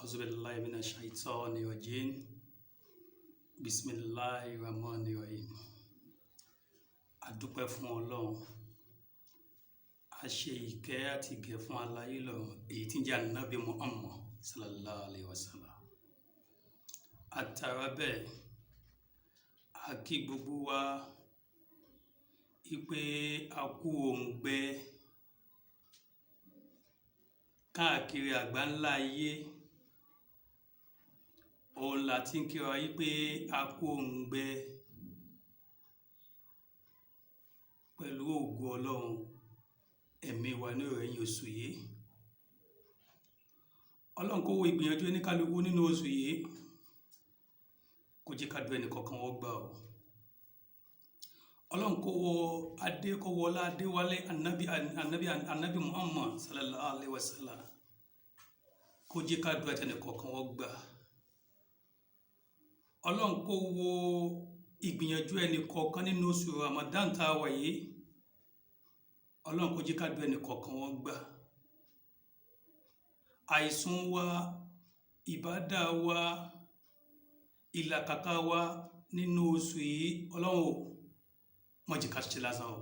أعوذ بالله من الشيطان الرجيم بسم الله الرحمن الرحيم. Adúpẹ́ fún Ọlọ́run, a ṣe ìkẹ́ àti ìgẹ̀ fún aláyé lọ́run èyí tí ń jẹ́ Ànábì Muhammad sallallahu alaihi wasallam. Àtàrà bẹ́ẹ̀ a kí gbogbo wa ipe a kú òǹgbẹ káàkiri àgbáńlá ayé. Òun la ti ń kíra yí pé a kú òǹgbẹ pẹ̀lú ògo Ọlọ́run ẹ̀mí wa ní ìrẹ̀yìn oṣù yìí. Ọlọ́run kó wo ìgbìyànjú oníkálukú nínú oṣù yìí, kó jẹ́ ká dùn ẹnì kọ̀ọ̀kan wọ́n gbà ọ́. Ọlọ́run kó wo Adékọ́wọlá Adéwálé Ànábì Muhammad sallallahu alaihi wasallam, kó jẹ́ ká dùn ẹnì kọ̀ọ̀kan wọ́n gbà. Ọlọ́run kó wo ìgbìyànjú ẹnì kọ̀ọ̀kan nínú oṣù Ramadan tá a wà yìí. Ọlọ́run kó jẹ́ ká dùn ẹnì kọ̀ọ̀kan wọ́n gbà. Àìsùn wa, ìbádà wa, ìlàkàkà wa nínú oṣù yìí, Ọlọ́run má jẹ́ ká ṣe lásán o.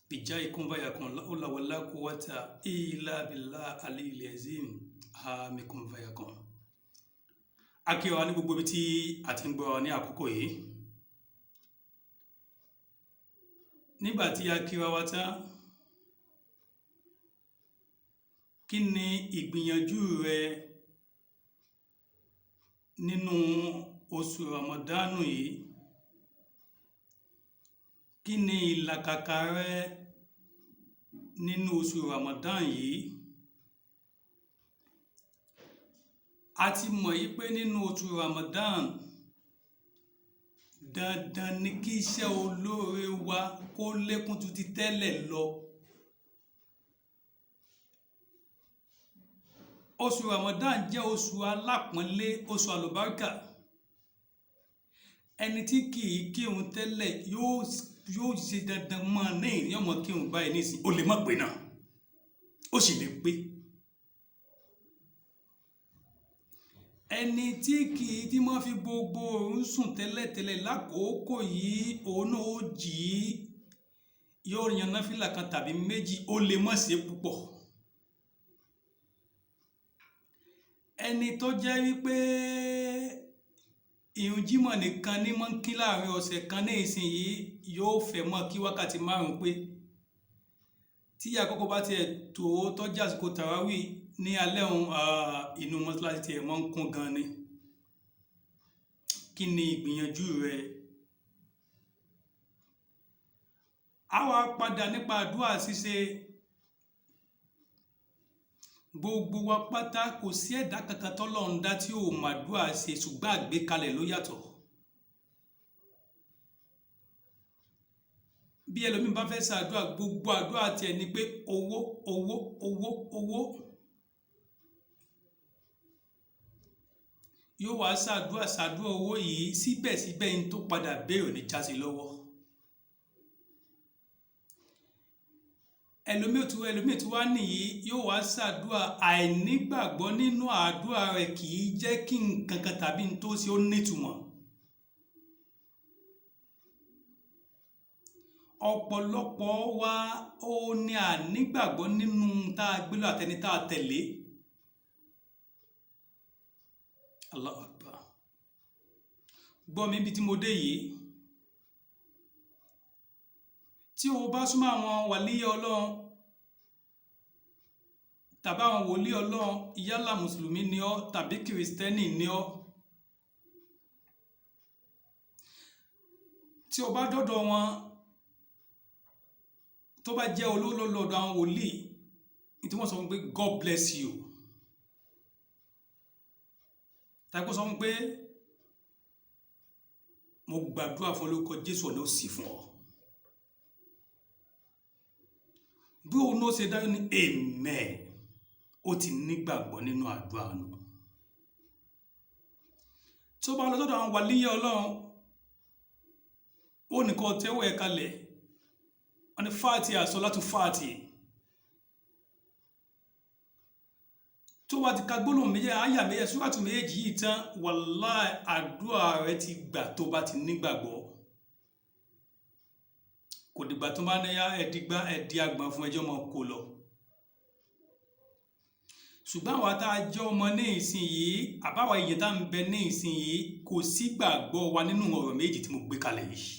Bijaikum fayakun la hawla wala quwwata illa billahi aliyyil azim. Àmín kun fayakun. A kí wa ní gbogbo ibi tí a ti ń gbọ́ ní àkókò yìí. Nígbà tí a kí wa tán, kí ni ìgbìyànjú rẹ nínú oṣù Ramadanu yìí? Kí ni ìlàkàkà rẹ nínú oṣù Ramadan yìí? A ti mọ̀ yí pé nínú oṣù Ramadan dandan ni kí iṣẹ́ olóore wa kó lékún ju ti tẹ́lẹ̀ lọ. Oṣù Ramadan jẹ́ oṣù alápọ̀nlé, oṣù àlùbáríkà. Ẹni tí kìí kírun tẹ́lẹ̀ yóò ṣe dandan mọ́ ní ìrìn ọmọ kírun báyìí nísìn, ó lè má pé náà, ó sì lè pé. Ẹni tí tí máa fi gbogbo òun sùn tẹ́lẹ̀tẹ́lẹ̀ lákòókò yìí, òun náà ó jí yóò yan náfìlà kan tàbí méjì, ó lè má ṣe púpọ̀. Ẹni tó jẹ́ wípé ìrun jímọ̀ nìkan ní máa ń kí láàrin ọ̀sẹ̀ kan ní ìsinyìí, yóò fẹ́ mọ́ kí wákàtí 5 pé. Tí àkọ́kọ́ bá tiẹ̀ tó tọ́jú àsìkò tàráwì ní alẹ́ òun, inú mọ́sálásí tiẹ̀ máa ń kún gan ni. Kí ni ìgbìyànjú rẹ? A wá padà nípa àdúrà ṣíṣe. Gbogbo wa pátá kò sí ẹ̀dá kankan tọ́lọ́run dá tí ò mọ̀ àdúrà ṣe, ṣùgbọ́n àgbékalẹ̀ ló yàtọ̀. Bí ẹlòmíì bá fẹ́ ṣàdúrà, gbogbo àdúrà tiẹ̀ ni pé owó owó owó owó. Yóò wá ṣàdúrà owó yìí, síbẹ̀síbẹ̀ ní tó padà béèrè ní jásí lọ́wọ́. Ẹlòmíì tí wá nìyí yóò wá ṣàdúrà, àìnígbàgbọ́ nínú àdúrà rẹ̀ kì í jẹ́ kí nǹkan kan tàbí n tó ṣe ó nítumọ̀. Ọ̀pọ̀lọpọ̀ wa ó ní àìnígbàgbọ́ nínú tá a gbé lọ àtẹni tá a tẹ̀lé. Allahu Akbar. Gbọ́ mi bí tí mo dé yìí. Tí o bá súnmọ́ àwọn wàlíyé Ọlọ́run tàbí àwọn wòlíì Ọlọ́run, yálà mùsùlùmí ni ọ́ tàbí kìrìsìtẹ́nì ni ọ́, tí o bá dọ́dọ̀ wọn, tó bá jẹ́ olówó lọ́dọ̀ àwọn wòlíì, tí wọ́n sọ fún pé God bless you, tàbí kó sọ fún pé mo gbàdúrà fún olórúkọ Jésù, ọ̀nà ó sì fún ọ. Bí òun náà ṣe dájú ní amen, ó ti nígbàgbọ́ nínú àdúrà náà. Tí ó bá lọ sọ́dọ̀ àwọn wàlíyé Ọlọ́run, ó nìkan tẹ́wọ́ ẹ̀ kalẹ̀, wọ́n ní Fátíhà, Sọ́látù Fátíhà. tó bá ti ka gbólóhùn méjì àyà méjì súrátù méjì yìí tán wàláhì àdúrà rẹ ti gbà tó bá ti nígbàgbọ́. Kò dìgbà tó bá níyà ẹ̀dí àgbọ̀n fún ẹjọ́ mọ́ kó lọ. Ṣùgbọ́n àwa tá a jẹ́ ọmọ ní ìsìn yìí àbáwa èèyàn tá ń bẹ ní ìsìn yìí kò sí gbàgbọ́ wa nínú ọ̀rọ̀ méjì tí mo gbé kalẹ̀ yìí.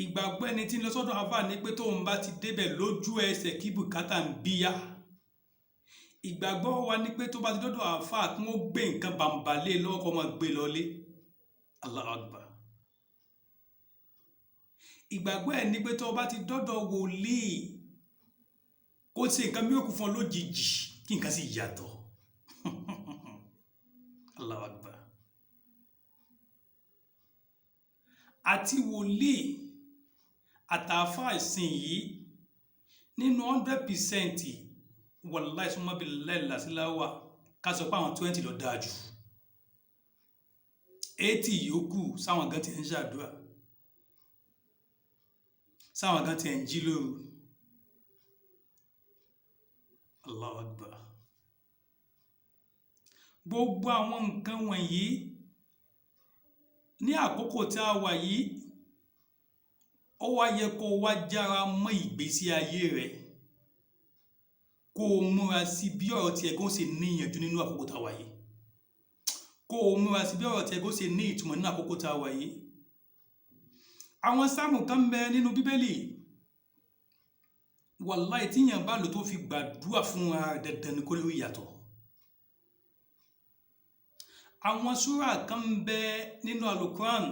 Ìgbàgbọ́ ẹni tí ń lọ sọ́dọ̀ àfáà ní pé tóun bá ti débẹ̀ lójú ẹsẹ̀ kí bùkátà ń bíyá. Ìgbàgbọ́ wa ní pé tó bá ti dọ́dọ̀ àfáà kí wọ́n gbé nǹkan bàǹbàlé lọ́wọ́ kó máa gbé lọlé. Allahu Akbar. Ìgbàgbọ́ ẹ̀ ní pé tó bá ti dọ́dọ̀ wòlíì kó ṣe nǹkan mìíràn fún ọ lójijì kí nǹkan sì yàtọ̀. Allahu Akbar. Àti wòlíì àtàfáà ìsìn yìí nínú 100% wàláhì summa billahi làsíláwà ká sọ pé àwọn 20 ló dáa jù. 80 yòókù sáwọn gan ti ń ṣàdúrà, sáwọn gan ti ń jí lóru. Allahu Akbar. Gbogbo àwọn nǹkan wọ̀nyí ní àkókò tí a wà yìí ó wá yẹ kó wá jára mọ́ ìgbésí ayé rẹ̀ kó o múra sí bí ọ̀rọ̀ tiẹ̀ kó ṣe níyànjú nínú àkókò tá a wà yìí, kó o múra sí bí ọ̀rọ̀ tiẹ̀ kó ṣe ní ìtumọ̀ nínú àkókò tá a wà yìí. Àwọn sáàmù kan bẹ nínú Bíbélì wàláhì tíyàn bá lò tó fi gbàdúrà fún ara dandan ní kó lórí ìyàtọ̀. Àwọn súrà kan bẹ nínú Al-Qur'an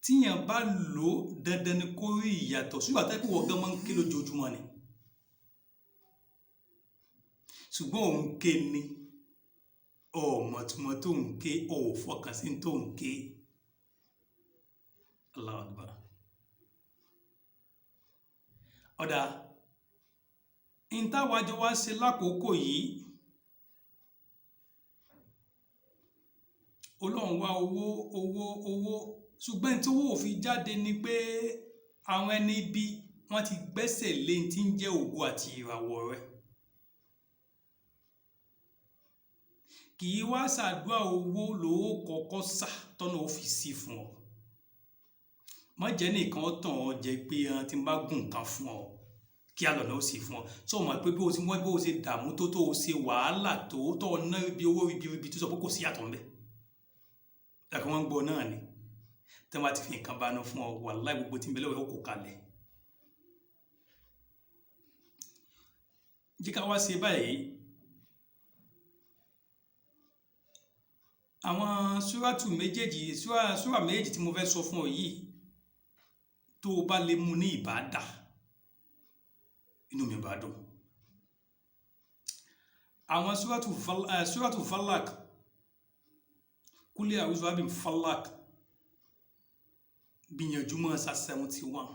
tíyàn bá lò dandan ní kó rí ìyàtọ̀. Súrà tẹ́ kó wọ́gán máa ń ké lójoojúmọ́ ni ṣùgbọ́n òun ké ní ọ̀mọ̀túnmọ̀ tó ń ké ọ̀fọ̀kàn sí tó ń ké. Allahu Akbar. Ọ̀dà ìntàwájọ wá ṣe lákòókò yìí Ọlọ́run wá owó ṣùgbọ́n tí owó fi jáde ni pé àwọn ẹni bí wọ́n ti gbẹ́sẹ̀ lé tí ń jẹ́ ògo àti ìràwọ̀ rẹ̀. Kì í wá ṣàdúrà owó lówó kọ́kọ́ sà tọ́nà ó fi sí fún ọ. Má jẹ́ nìkan tàn ọ́ jẹ pé tí n bá gùn kan fún ọ kí á lọ́nà ó sì fún ọ. Sọ mọ̀ pé bí o ṣe dààmú tó o ṣe wàhálà tó tọ́ ná ibi owó ibi tó sọ pé kò sí yàtọ̀ ńbẹ̀. Ẹ̀kọ́ wọn ń gbọ́ náà ni tí wọ́n bá ti fi nǹkan banú fún ọ wàláhì gbogbo tí ń bẹ lọ́wọ́ ẹ̀ ó kó kalẹ̀. Jí ká wá ṣe báyìí. Àwọn súrátù méjèèjì súrà méjèèjì tí mo fẹ́ sọ fún ọ yìí tó o bá lè mú ní ìbádà inú mi bá dùn. Àwọn súrátù Falak, Kúlí A'udhu Birabbil Falak gbìyànjú mọ́ sa 71.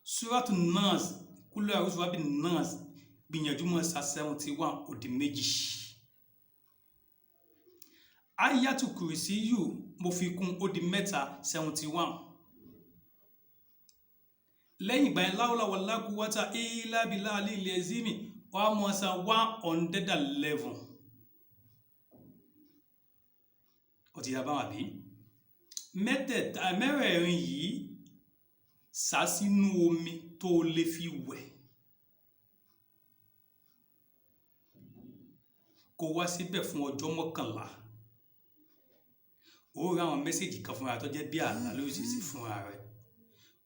Súrátù Nas, Kúlí A'udhu Birabbin Nas gbìyànjú mọ́ sa 71 ó di méjì. Ayatu Kursiyu mo fi kún ó di mẹ́ta 71. Lẹ́yìn ìgbà yẹn la hawla wala quwwata illa billahi al-aliyyil azim wàá mọ̀ sa 111. Ó ti yá bá wà bí mẹ́rẹ̀ẹ̀rin yìí sá sínú omi tó lè fi wẹ̀ kó wá síbẹ̀ fún ọjọ́ 11. Ó ra àwọn mẹ́sẹ̀jì kan fúnra tó jẹ́ bí àlá lóríṣiríṣi fúnra rẹ̀.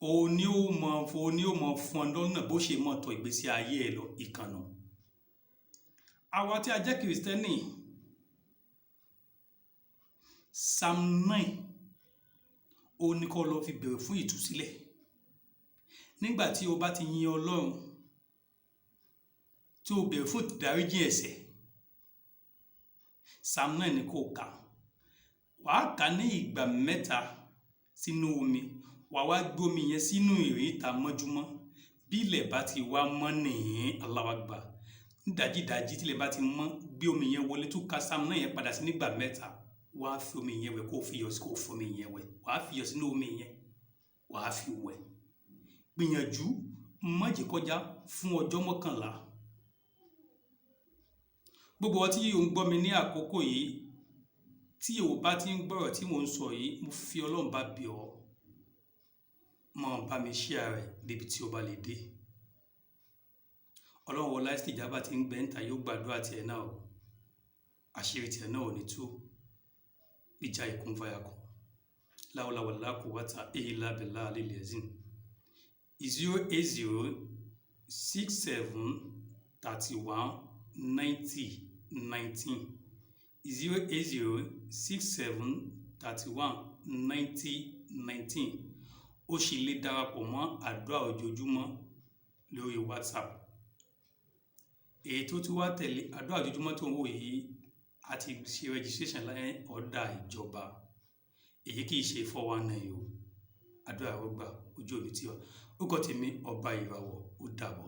Òun ni ó mọ̀ fún ọ lọ́nà bó ṣe mọ̀ tọ́ ìgbésí ayé ẹ lọ ìkànnà. Àwa tí a jẹ́ Kìrìsìtẹ́nì Psalm 9 ó ní kó lọ fi bèrè fún ìtúsílẹ̀. Nígbà tí o bá ti yin Ọlọ́run tí o bèrè fún ìdáríjì ẹ̀ṣẹ̀ Psalm 9 ni kó kà. Wàá kà ní ìgbà 3 sínú omi. Wàá wá gbé omi yẹn sínú ìrìntà mọ́júmọ́. Bí ilẹ̀ bá ti wá mọ́ nìyẹn Allahu Akbar. Nídàjídàjí tí ilẹ̀ bá ti mọ́ gbé omi yẹn wọlé tún ka Psalm 9 yẹn padà sí nígbà 3. Wàá fi omi yẹn wẹ̀ kó fi iyọ̀ sí kó fi omi yẹn wẹ̀. Wàá fi iyọ̀ sínú omi yẹn wàá fi wẹ̀. Gbìyànjú má jẹ́ kọjá fún ọjọ́ 11. Gbogbo wa tí ò ń gbọ́ mi ní àkókò yìí, tí o bá ti ń gbọ́rọ̀ tí mò ń sọ yìí, mo fi Ọlọ́run bá bẹ̀ ọ́, máa bá mi share rẹ̀ débi tí o bá lè dé. Ọlọ́run wọlá ìsìtìjábà tí ń gbẹ́ ń ta yóò gbàdúrà tiẹ̀ náà o, àṣírí tiẹ̀ náà ò ní tú. Ìjà ìkún fàyàkùn láwùlà wàlá quwwata illa billahi alil azim. 080 67 31 90 19 080 67 31 90 19. Ó sì lè darapọ̀ mọ́ àdúrà ojoojúmọ́ lórí WhatsApp. Èyí tó tún wá tẹ̀lé àdúrà ojoojúmọ́ tó ń wò yìí, a ti ṣe registration láyé ọ̀dà ìjọba. Èyí kì í ṣe 419 o. Àdúrà ó gbà, ojú òní tí ọ. Ó kọ́ tèmi Ọba Ìràwọ̀, ó dàbọ̀.